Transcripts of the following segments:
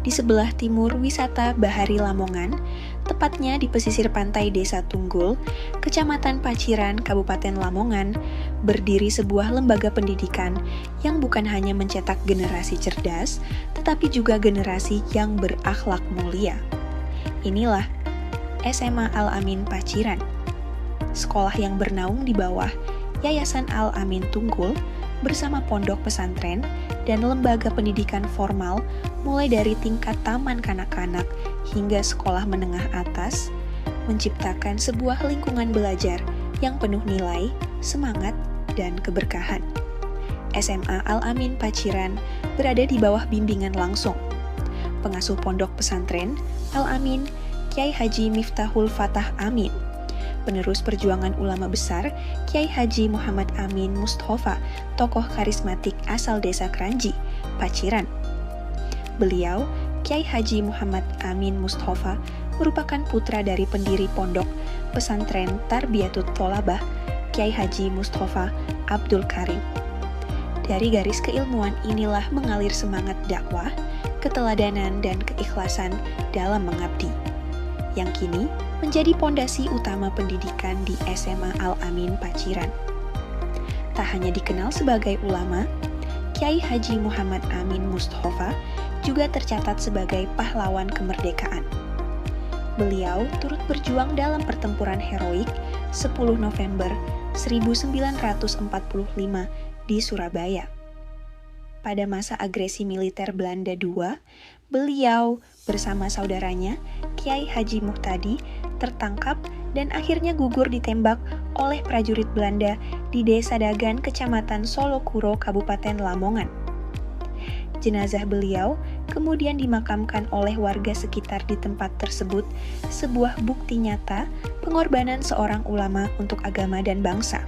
di sebelah timur wisata Bahari Lamongan, tepatnya di pesisir pantai Desa Tunggul, Kecamatan Paciran, Kabupaten Lamongan, berdiri sebuah lembaga pendidikan yang bukan hanya mencetak generasi cerdas, tetapi juga generasi yang berakhlak mulia. Inilah SMA Al-Amin Paciran, sekolah yang bernaung di bawah Yayasan Al-Amin Tunggul bersama pondok pesantren dan lembaga pendidikan formal mulai dari tingkat taman kanak-kanak hingga sekolah menengah atas, menciptakan sebuah lingkungan belajar yang penuh nilai, semangat, dan keberkahan. SMA Al-Amin Paciran berada di bawah bimbingan langsung pengasuh pondok pesantren Al-Amin, Kyai Haji Miftahul Fatah Amin, penerus perjuangan ulama besar Kyai Haji Muhammad Amin Mustofa, tokoh karismatik asal desa Kranji, Paciran. Beliau, Kyai Haji Muhammad Amin Mustofa, merupakan putra dari pendiri pondok pesantren Tarbiyatut Tholabah, Kyai Haji Mustofa Abdul Karim. Dari garis keilmuan inilah mengalir semangat dakwah, keteladanan, dan keikhlasan dalam mengabdi, yang kini menjadi pondasi utama pendidikan di SMA Al-Amin Paciran. Tak hanya dikenal sebagai ulama, Kyai Haji Muhammad Amin Mustofa juga tercatat sebagai pahlawan kemerdekaan. Beliau turut berjuang dalam pertempuran heroik 10 November 1945 di Surabaya. Pada masa agresi militer Belanda II, beliau bersama saudaranya, Kyai Haji Muhtadi, tertangkap dan akhirnya gugur ditembak oleh prajurit Belanda di Desa Dagan, Kecamatan Solokuro, Kabupaten Lamongan. Jenazah beliau kemudian dimakamkan oleh warga sekitar di tempat tersebut, sebuah bukti nyata pengorbanan seorang ulama untuk agama dan bangsa.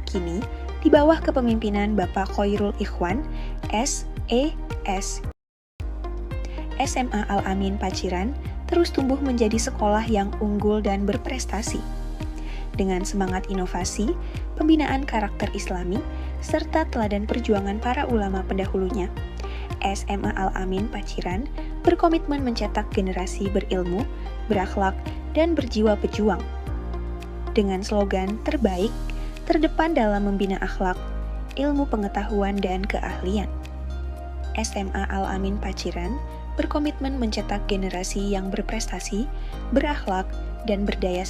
Kini, di bawah kepemimpinan Bapak Khoirul Ikhwan, S.E.S., SMA Al-Amin Paciran terus tumbuh menjadi sekolah yang unggul dan berprestasi. Dengan semangat inovasi, pembinaan karakter Islami, serta teladan perjuangan para ulama pendahulunya, SMA Al-Amin Paciran berkomitmen mencetak generasi berilmu, berakhlak, dan berjiwa pejuang. Dengan slogan terbaik, terdepan dalam membina akhlak, ilmu pengetahuan, dan keahlian, SMA Al-Amin Paciran berkomitmen mencetak generasi yang berprestasi, berakhlak, dan berdaya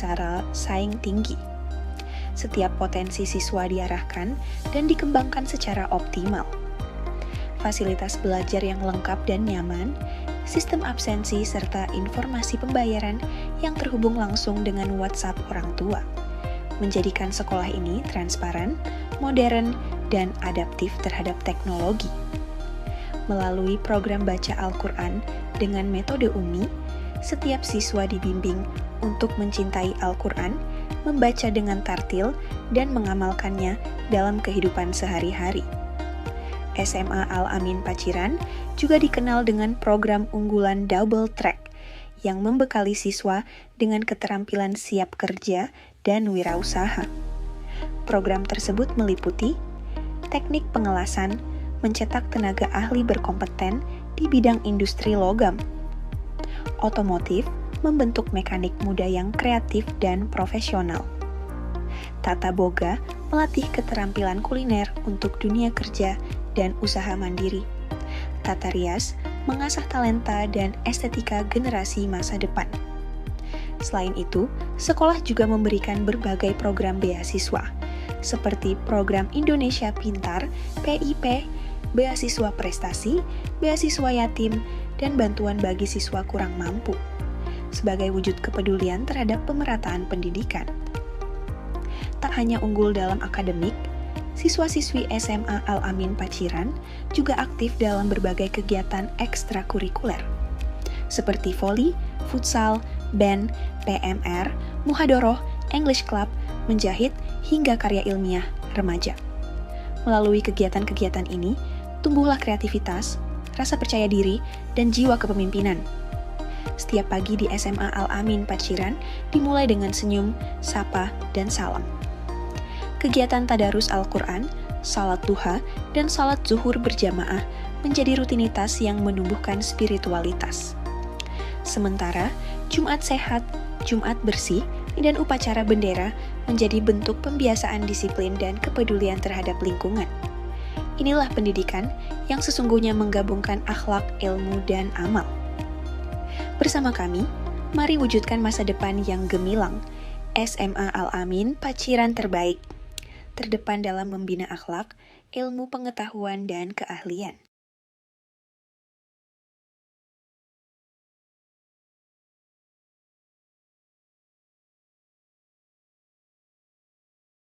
saing tinggi. Setiap potensi siswa diarahkan dan dikembangkan secara optimal. Fasilitas belajar yang lengkap dan nyaman, sistem absensi, serta informasi pembayaran yang terhubung langsung dengan WhatsApp orang tua, menjadikan sekolah ini transparan, modern, dan adaptif terhadap teknologi. Melalui program baca Al-Quran dengan metode Umi, setiap siswa dibimbing untuk mencintai Al-Quran, membaca dengan tartil, dan mengamalkannya dalam kehidupan sehari-hari. SMA Al-Amin Paciran juga dikenal dengan program unggulan Double Track yang membekali siswa dengan keterampilan siap kerja dan wirausaha. Program tersebut meliputi teknik pengelasan, mencetak tenaga ahli berkompeten di bidang industri logam, otomotif, membentuk mekanik muda yang kreatif dan profesional, tata boga, melatih keterampilan kuliner untuk dunia kerja dan usaha mandiri, tata rias, mengasah talenta dan estetika generasi masa depan. Selain itu, sekolah juga memberikan berbagai program beasiswa, seperti program Indonesia Pintar, PIP, beasiswa prestasi, beasiswa yatim, dan bantuan bagi siswa kurang mampu, sebagai wujud kepedulian terhadap pemerataan pendidikan. Tak hanya unggul dalam akademik, siswa-siswi SMA Al-Amin Paciran juga aktif dalam berbagai kegiatan ekstrakurikuler, seperti voli, futsal, band, PMR, muhadoroh, English Club, menjahit, hingga karya ilmiah remaja. Melalui kegiatan-kegiatan ini, tumbuhlah kreativitas, rasa percaya diri, dan jiwa kepemimpinan. Setiap pagi di SMA Al-Amin Paciran dimulai dengan senyum, sapa, dan salam. Kegiatan tadarus Al-Quran, salat duha, dan salat zuhur berjamaah menjadi rutinitas yang menumbuhkan spiritualitas. Sementara Jumat sehat, Jumat bersih, dan upacara bendera menjadi bentuk pembiasaan disiplin dan kepedulian terhadap lingkungan. Inilah pendidikan yang sesungguhnya menggabungkan akhlak, ilmu, dan amal. Bersama kami, mari wujudkan masa depan yang gemilang. SMA Al-Amin, Paciran terbaik. Terdepan dalam membina akhlak, ilmu pengetahuan, dan keahlian.